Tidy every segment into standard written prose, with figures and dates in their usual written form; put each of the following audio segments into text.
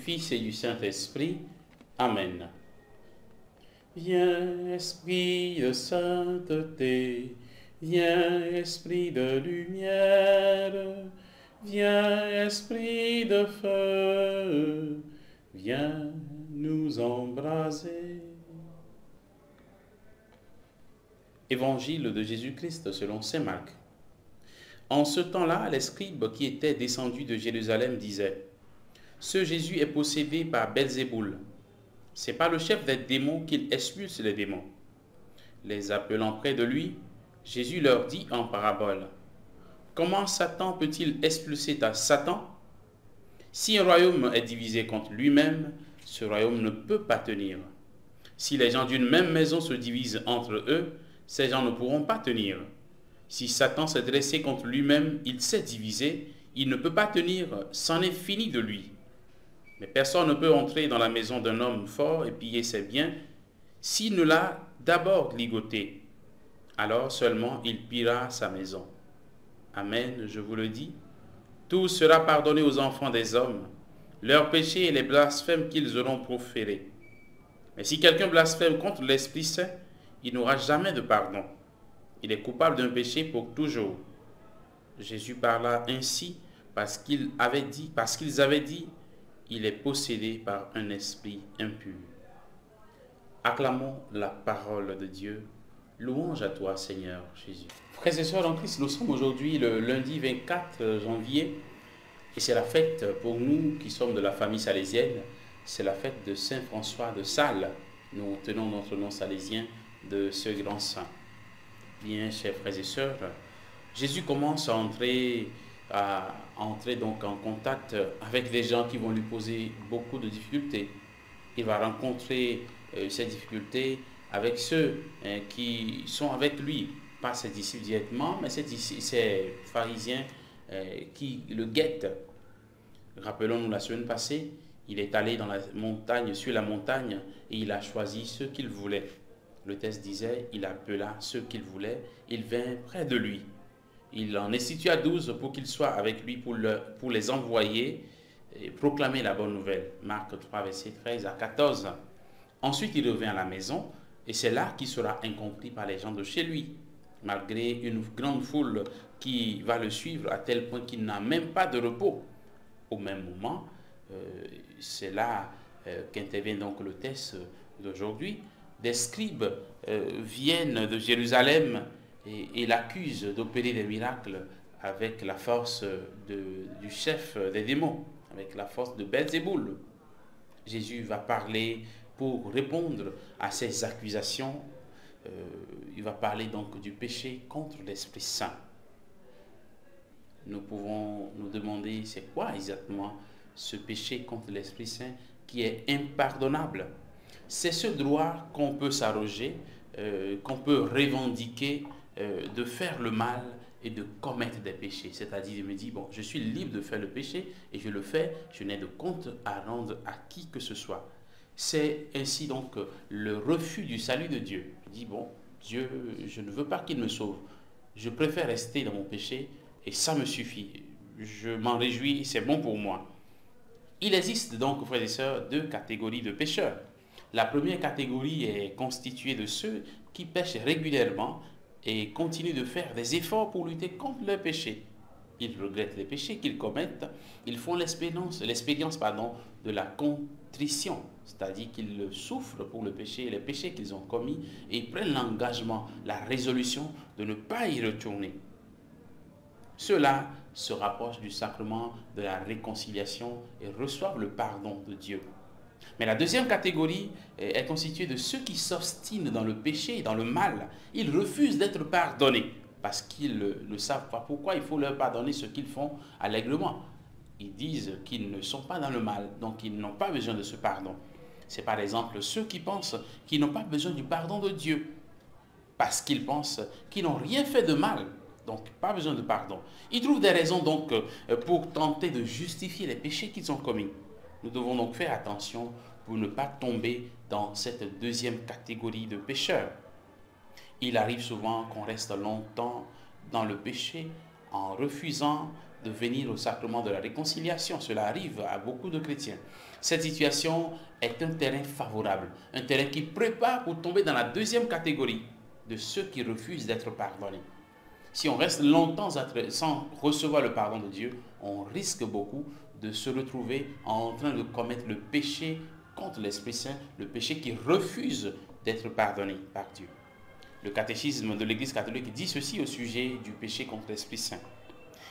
Fils et du Saint-Esprit. Amen. Viens, Esprit de sainteté, viens, Esprit de lumière, viens, Esprit de feu, viens nous embraser. Évangile de Jésus-Christ selon saint Marc. En ce temps-là, les scribes qui étaient descendus de Jérusalem disaient: ce Jésus est possédé par Belzéboul. C'est par le chef des démons qu'il expulse les démons. Les appelant près de lui, Jésus leur dit en parabole: comment Satan peut-il expulser Satan? Si un royaume est divisé contre lui-même, ce royaume ne peut pas tenir. Si les gens d'une même maison se divisent entre eux, ces gens ne pourront pas tenir. Si Satan s'est dressé contre lui-même, il s'est divisé, il ne peut pas tenir, c'en est fini de lui. Mais personne ne peut entrer dans la maison d'un homme fort et piller ses biens s'il ne l'a d'abord ligoté. Alors seulement il pillera sa maison. Amen, je vous le dis, tout sera pardonné aux enfants des hommes, leurs péchés et les blasphèmes qu'ils auront proférés. Mais si quelqu'un blasphème contre l'Esprit Saint, il n'aura jamais de pardon. Il est coupable d'un péché pour toujours. Jésus parla ainsi parce qu'ils avaient dit, il est possédé par un esprit impur. Acclamons la parole de Dieu. Louange à toi, Seigneur Jésus. Frères et sœurs en Christ, nous sommes aujourd'hui le lundi 24 janvier et c'est la fête pour nous qui sommes de la famille salésienne. C'est la fête de Saint François de Sales. Nous tenons notre nom salésien de ce grand saint. Bien, chers frères et sœurs, Jésus commence à entrer donc en contact avec des gens qui vont lui poser beaucoup de difficultés. Il va rencontrer ces difficultés avec ceux qui sont avec lui, pas ses disciples directement, mais ces pharisiens qui le guettent. Rappelons-nous la semaine passée, il est allé dans la montagne, sur la montagne, et il a choisi ceux qu'il voulait. Le texte disait, il appela ceux qu'il voulait, il vint près de lui. Il en institua 12 pour qu'ils soient avec lui, pour les envoyer et proclamer la bonne nouvelle. Marc 3, versets 13 à 14. Ensuite, il revient à la maison, et c'est là qu'il sera incompris par les gens de chez lui, malgré une grande foule qui va le suivre à tel point qu'il n'a même pas de repos. Au même moment, c'est là qu'intervient donc le texte d'aujourd'hui. Des scribes viennent de Jérusalem et l'accusent d'opérer des miracles avec la force du chef des démons, avec la force de Belzéboul. Jésus va parler pour répondre à ces accusations. Il va parler donc du péché contre l'Esprit Saint. Nous pouvons nous demander c'est quoi exactement ce péché contre l'Esprit Saint qui est impardonnable. C'est ce droit qu'on peut s'arroger, qu'on peut revendiquer de faire le mal et de commettre des péchés. C'est-à-dire, il me dit, bon, je suis libre de faire le péché et je le fais, je n'ai de compte à rendre à qui que ce soit. C'est ainsi donc le refus du salut de Dieu. Je dis, bon, Dieu, je ne veux pas qu'il me sauve. Je préfère rester dans mon péché et ça me suffit. Je m'en réjouis, c'est bon pour moi. Il existe donc, frères et sœurs, deux catégories de pécheurs. La première catégorie est constituée de ceux qui pêchent régulièrement et continuent de faire des efforts pour lutter contre leurs péchés. Ils regrettent les péchés qu'ils commettent, ils font l'expérience de la contrition, c'est-à-dire qu'ils souffrent pour le péché et les péchés qu'ils ont commis et ils prennent l'engagement, la résolution de ne pas y retourner. Ceux-là se rapprochent du sacrement de la réconciliation et reçoivent le pardon de Dieu. Mais la deuxième catégorie est constituée de ceux qui s'obstinent dans le péché et dans le mal. Ils refusent d'être pardonnés parce qu'ils ne savent pas pourquoi il faut leur pardonner ce qu'ils font allègrement. Ils disent qu'ils ne sont pas dans le mal, donc ils n'ont pas besoin de ce pardon. C'est par exemple ceux qui pensent qu'ils n'ont pas besoin du pardon de Dieu parce qu'ils pensent qu'ils n'ont rien fait de mal. Donc, pas besoin de pardon. Ils trouvent des raisons donc pour tenter de justifier les péchés qu'ils ont commis. Nous devons donc faire attention pour ne pas tomber dans cette deuxième catégorie de pécheurs. Il arrive souvent qu'on reste longtemps dans le péché en refusant de venir au sacrement de la réconciliation. Cela arrive à beaucoup de chrétiens. Cette situation est un terrain favorable, un terrain qui prépare pour tomber dans la deuxième catégorie de ceux qui refusent d'être pardonnés. Si on reste longtemps sans recevoir le pardon de Dieu, on risque beaucoup de se retrouver en train de commettre le péché contre l'Esprit Saint, le péché qui refuse d'être pardonné par Dieu. Le catéchisme de l'Église catholique dit ceci au sujet du péché contre l'Esprit Saint.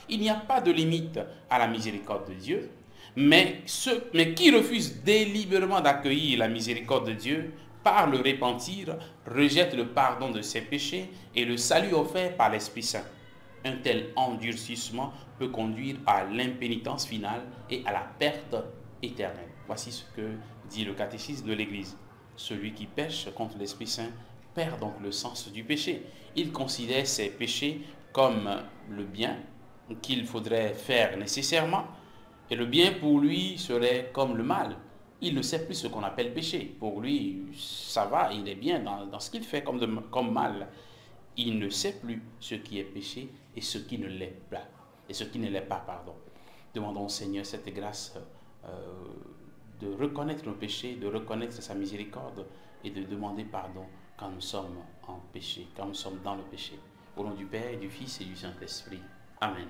Il n'y a pas de limite à la miséricorde de Dieu, mais qui refuse délibérément d'accueillir la miséricorde de Dieu par le repentir, rejette le pardon de ses péchés et le salut offert par l'Esprit Saint. Un tel endurcissement peut conduire à l'impénitence finale et à la perte éternelle. Voici ce que dit le catéchisme de l'Église. Celui qui pêche contre l'Esprit Saint perd donc le sens du péché. Il considère ses péchés comme le bien qu'il faudrait faire nécessairement, et le bien pour lui serait comme le mal. Il ne sait plus ce qu'on appelle péché. Pour lui, ça va, il est bien dans ce qu'il fait comme mal. Il ne sait plus ce qui est péché et ce qui ne l'est pas. Et ce qui ne l'est pas, pardon. Demandons au Seigneur cette grâce de reconnaître nos péchés, de reconnaître sa miséricorde et de demander pardon quand nous sommes en péché, quand nous sommes dans le péché. Au nom du Père, et du Fils et du Saint-Esprit. Amen.